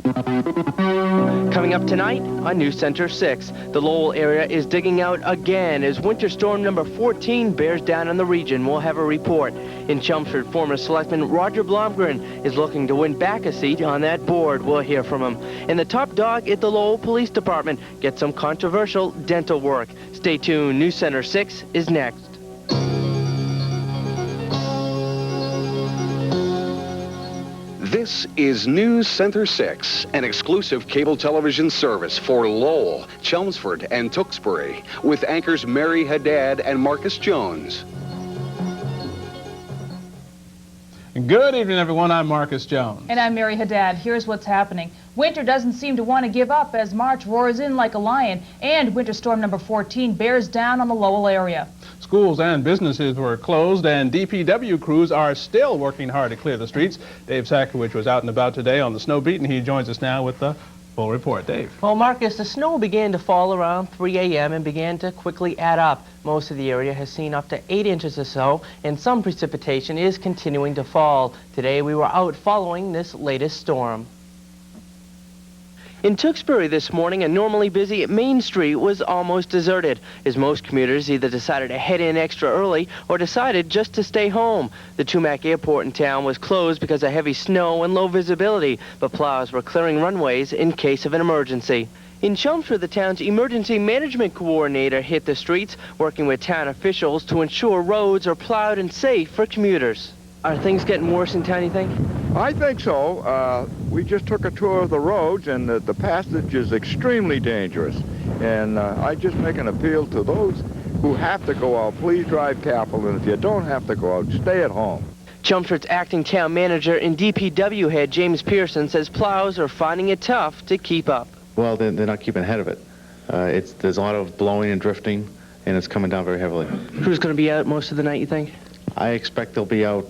Coming up tonight on NewsCenter 6, the Lowell area is digging out again as winter storm number 14 bears down on the region. We'll have a report. In Chelmsford, former Selectman Roger Blomgren is looking to win back a seat on that board. We'll hear from him. And the top dog at the Lowell Police Department gets some controversial dental work. Stay tuned. NewsCenter 6 is next. This is NewsCenter 6, an exclusive cable television service for Lowell, Chelmsford, and Tewksbury, with anchors Mary Haddad and Marcus Jones. Good evening, everyone. I'm Marcus Jones. And I'm Mary Haddad. Here's what's happening. Winter doesn't seem to want to give up as March roars in like a lion, and winter storm number 14 bears down on the Lowell area. Schools and businesses were closed, and DPW crews are still working hard to clear the streets. Dave Sakowicz was out and about today on the snow beat, and he joins us now with the full report. Dave. Well, Marcus, the snow began to fall around 3 a.m. and began to quickly add up. Most of the area has seen up to 8 inches or so, and some precipitation is continuing to fall. Today we were out following this latest storm. In Tewksbury this morning, a normally busy Main Street was almost deserted, as most commuters either decided to head in extra early or decided just to stay home. The Tumac Airport in town was closed because of heavy snow and low visibility, but plows were clearing runways in case of an emergency. In Chelmsford, the town's emergency management coordinator hit the streets, working with town officials to ensure roads are plowed and safe for commuters. Are things getting worse in town, you think? I think so. We just took a tour of the roads, and the passage is extremely dangerous. And I just make an appeal to those who have to go out. Please drive careful, and if you don't have to go out, stay at home. Chelmsford's acting town manager and DPW head James Pearson says plows are finding it tough to keep up. Well, they're not keeping ahead of it. There's a lot of blowing and drifting, and it's coming down very heavily. Who's going to be out most of the night, you think? I expect they'll be out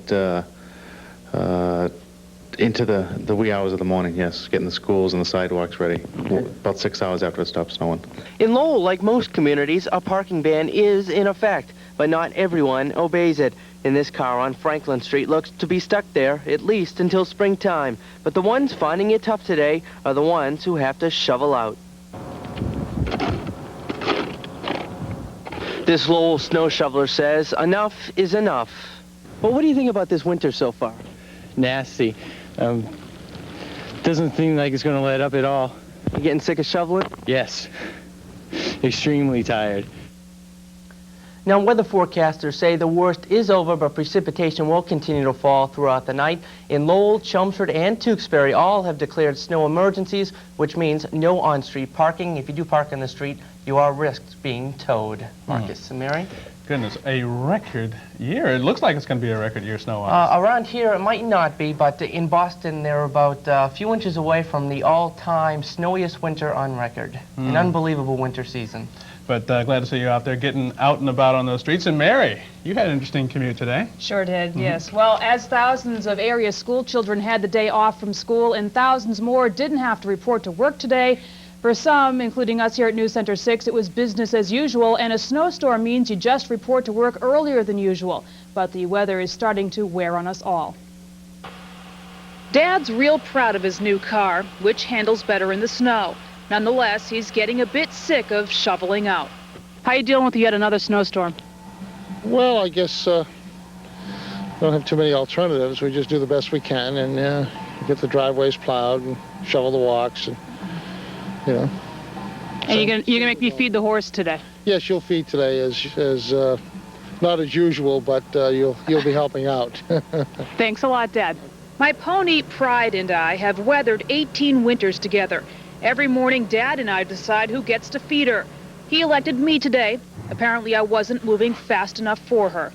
into the wee hours of the morning, yes, getting the schools and the sidewalks ready, about 6 hours after it stops snowing. In Lowell, like most communities, a parking ban is in effect, but not everyone obeys it. And this car on Franklin Street looks to be stuck there, at least until springtime. But the ones finding it tough today are the ones who have to shovel out. This Lowell snow shoveler says enough is enough. Well, what do you think about this winter so far? Nasty. Doesn't seem like it's going to let up at all. You getting sick of shoveling? Yes. Extremely tired. Now, weather forecasters say the worst is over, but precipitation will continue to fall throughout the night. In Lowell, Chelmsford, and Tewksbury, all have declared snow emergencies, which means no on-street parking. If you do park on the street, you are risked being towed. Marcus and Mary? Goodness, a record year. It looks like it's going to be a record year snow-wise. Around here, it might not be, but in Boston, they're about a few inches away from the all-time snowiest winter on record. An unbelievable winter season. But glad to see you out there getting out and about on those streets. And Mary, you had an interesting commute today. Sure did, yes. Well, as thousands of area school children had the day off from school and thousands more didn't have to report to work today, for some, including us here at NewsCenter 6, it was business as usual, and a snowstorm means you just report to work earlier than usual. But the weather is starting to wear on us all. Dad's real proud of his new car, which handles better in the snow. Nonetheless, he's getting a bit sick of shoveling out. How you dealing with yet another snowstorm? Well, I guess we don't have too many alternatives. We just do the best we can and get the driveways plowed and shovel the walks and, you know. And you're gonna make me feed the horse today? Yes, you'll feed today as not as usual, but you'll be helping out. Thanks a lot, Dad. My pony Pride and I have weathered 18 winters together. Every morning, Dad and I decide who gets to feed her. He elected me today. Apparently, I wasn't moving fast enough for her.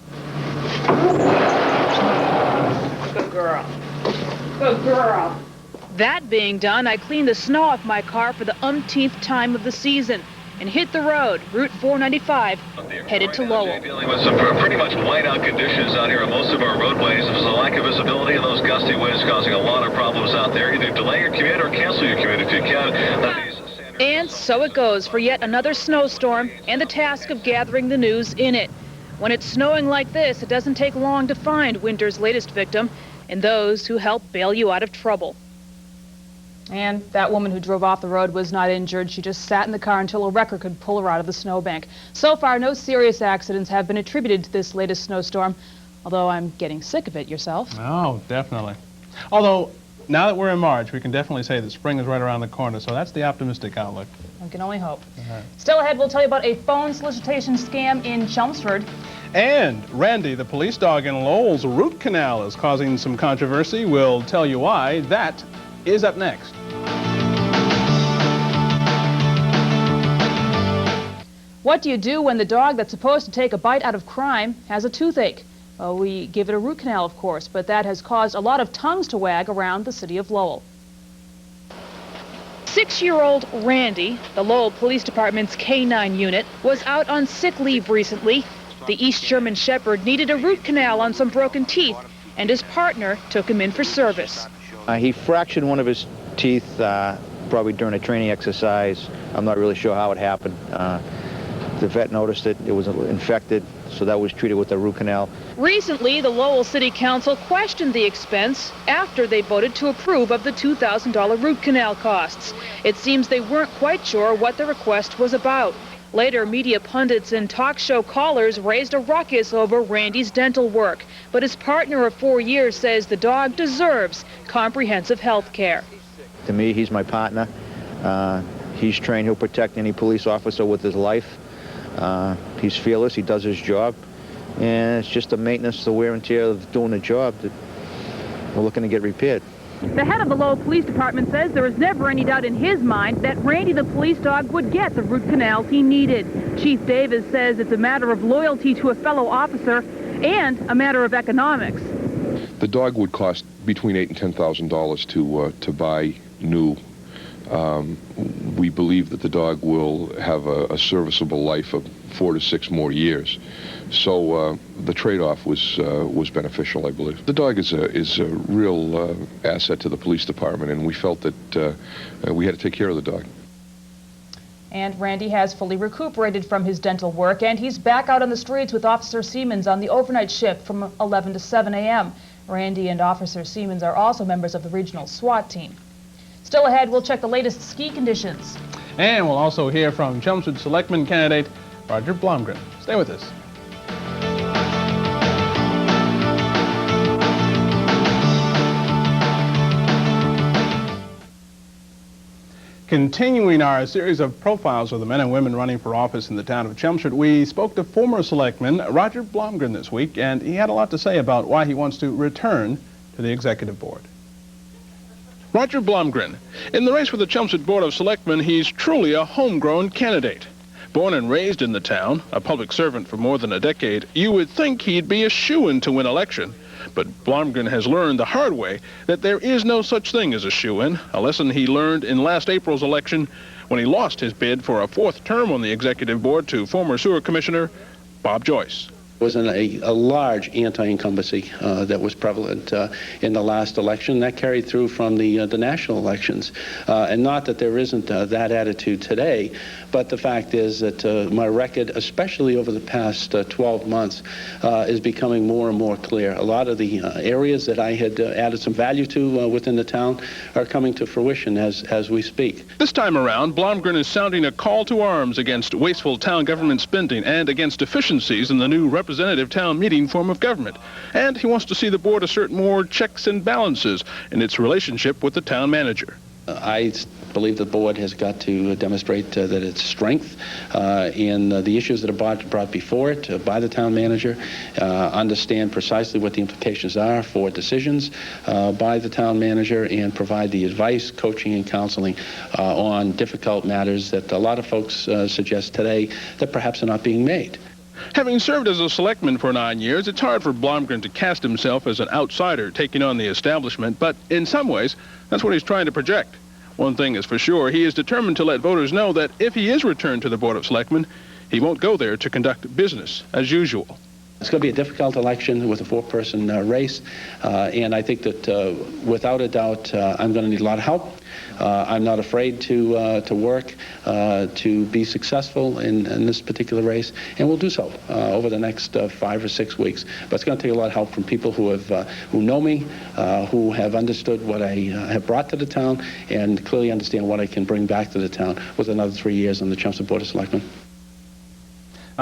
Good girl. Good girl. That being done, I cleaned the snow off my car for the umpteenth time of the season and hit the road, Route 495, headed to Lowell. Dealing with some pretty much whiteout conditions out here on most of our roadways. There's a lack of visibility and those gusty winds causing a lot of problems out there. Either delay your commute or cancel your commute if you can. And so it goes for yet another snowstorm and the task of gathering the news in it. When it's snowing like this, it doesn't take long to find winter's latest victim and those who help bail you out of trouble. And that woman who drove off the road was not injured. She just sat in the car until a wrecker could pull her out of the snowbank. So far, no serious accidents have been attributed to this latest snowstorm, although I'm getting sick of it yourself. Oh, definitely. Although, now that we're in March, we can definitely say that spring is right around the corner, so that's the optimistic outlook. I can only hope. Still ahead, we'll tell you about a phone solicitation scam in Chelmsford. And Randy, the police dog in Lowell's root canal, is causing some controversy. We'll tell you why. That is up next. What do you do when the dog that's supposed to take a bite out of crime has a toothache? Well, we give it a root canal, of course, but that has caused a lot of tongues to wag around the city of Lowell. 6-year-old Randy, the Lowell Police Department's K-9 unit, was out on sick leave recently. The East German Shepherd needed a root canal on some broken teeth, and his partner took him in for service. He fractured one of his teeth probably during a training exercise. I'm not really sure how it happened. The vet noticed it was infected, so that was treated with a root canal. Recently, the Lowell City Council questioned the expense after they voted to approve of the $2,000 root canal costs. It seems they weren't quite sure what the request was about. Later, media pundits and talk show callers raised a ruckus over Randy's dental work, but his partner of 4 years says the dog deserves comprehensive health care. To me, he's my partner. He's trained. He'll protect any police officer with his life. He's fearless. He does his job. And it's just the maintenance, the wear and tear of doing the job that we're looking to get repaired. The head of the Lowell Police Department says there was never any doubt in his mind that Randy the police dog would get the root canals he needed. Chief Davis says it's a matter of loyalty to a fellow officer and a matter of economics. The dog would cost between $8,000 and $10,000 to buy new. We believe that the dog will have a serviceable life of 4 to 6 more years. So the trade-off was beneficial, I believe. The dog is a real asset to the police department, and we felt that we had to take care of the dog. And Randy has fully recuperated from his dental work, and he's back out on the streets with Officer Siemens on the overnight shift from 11 to 7 a.m. Randy and Officer Siemens are also members of the regional SWAT team. Still ahead, we'll check the latest ski conditions. And we'll also hear from Chelmsford Selectman candidate Roger Blomgren. Stay with us. Continuing our series of profiles of the men and women running for office in the town of Chelmsford, we spoke to former Selectman Roger Blomgren this week, and he had a lot to say about why he wants to return to the executive board. Roger Blomgren. In the race for the Chelmsford Board of Selectmen, he's truly a homegrown candidate. Born and raised in the town, a public servant for more than a decade, you would think he'd be a shoo-in to win election. But Blomgren has learned the hard way that there is no such thing as a shoo-in, a lesson he learned in last April's election when he lost his bid for a 4th term on the executive board to former sewer commissioner Bob Joyce. There was a large anti-incumbency that was prevalent in the last election. That carried through from the national elections. And not that there isn't that attitude today, but the fact is that my record, especially over the past 12 months, is becoming more and more clear. A lot of the areas that I had added some value to within the town are coming to fruition as we speak. This time around, Blomgren is sounding a call to arms against wasteful town government spending and against deficiencies in the new representative town meeting form of government. And he wants to see the board assert more checks and balances in its relationship with the town manager. I believe the board has got to demonstrate that its strength in the issues that are brought before it by the town manager, understand precisely what the implications are for decisions by the town manager, and provide the advice, coaching, and counseling on difficult matters that a lot of folks suggest today that perhaps are not being made. Having served as a selectman for 9 years, it's hard for Blomgren to cast himself as an outsider taking on the establishment, but in some ways, that's what he's trying to project. One thing is for sure, he is determined to let voters know that if he is returned to the Board of Selectmen, he won't go there to conduct business as usual. It's going to be a difficult election with a four-person race, and I think that without a doubt I'm going to need a lot of help. I'm not afraid to work to be successful in this particular race, and we'll do so over the next 5 or 6 weeks. But it's going to take a lot of help from people who know me, who have understood what I have brought to the town, and clearly understand what I can bring back to the town with another 3 years on the Chelmsford Board of Selectmen.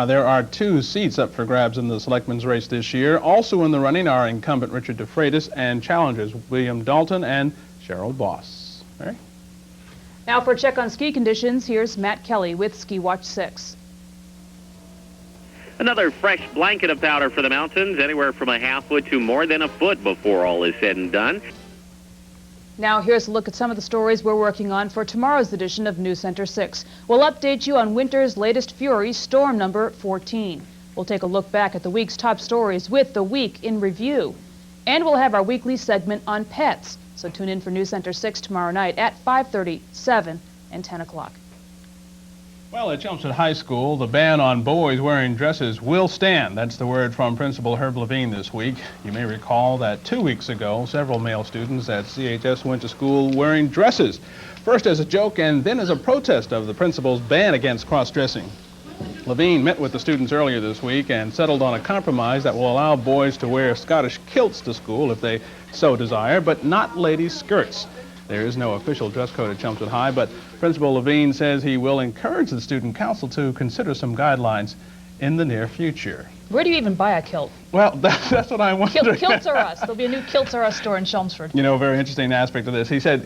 There are 2 seats up for grabs in the selectmen's race this year. Also in the running are incumbent Richard DeFreitas and challengers William Dalton and Cheryl Boss. Mary? Now for a check on ski conditions, here's Matt Kelly with Ski Watch 6. Another fresh blanket of powder for the mountains, anywhere from a half foot to more than a foot before all is said and done. Now here's a look at some of the stories we're working on for tomorrow's edition of NewsCenter 6. We'll update you on winter's latest fury, storm number 14. We'll take a look back at the week's top stories with the week in review. And we'll have our weekly segment on pets. So tune in for NewsCenter 6 tomorrow night at 5:30, 7, and 10 o'clock. Well, at Chelmsford High School, the ban on boys wearing dresses will stand. That's the word from Principal Herb Levine this week. You may recall that 2 weeks ago, several male students at CHS went to school wearing dresses, first as a joke and then as a protest of the principal's ban against cross-dressing. Levine met with the students earlier this week and settled on a compromise that will allow boys to wear Scottish kilts to school if they so desire, but not ladies' skirts. There is no official dress code at Chelmsford High, but Principal Levine says he will encourage the student council to consider some guidelines in the near future. Where do you even buy a kilt? Well, that's what I wonder. Kilts R Us. There'll be a new Kilts R Us store in Chelmsford. You know, a very interesting aspect of this. He said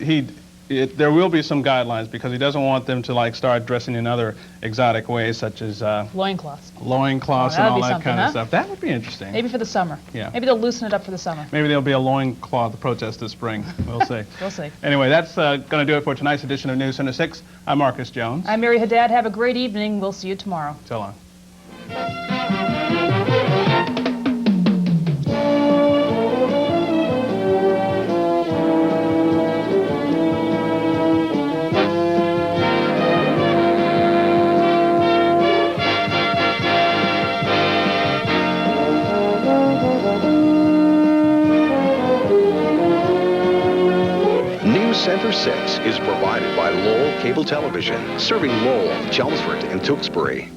there will be some guidelines because he doesn't want them to like start dressing in other exotic ways, such as loincloths. Loincloths and all that kind of stuff. That would be interesting. Maybe for the summer. Yeah. Maybe they'll loosen it up for the summer. Maybe there'll be a loincloth protest this spring. We'll see. We'll see. Anyway, that's going to do it for tonight's edition of NewsCenter 6. I'm Marcus Jones. I'm Mary Haddad. Have a great evening. We'll see you tomorrow. So long. NewsCenter 6 is provided by Lowell Cable Television, serving Lowell, Chelmsford, and Tewksbury.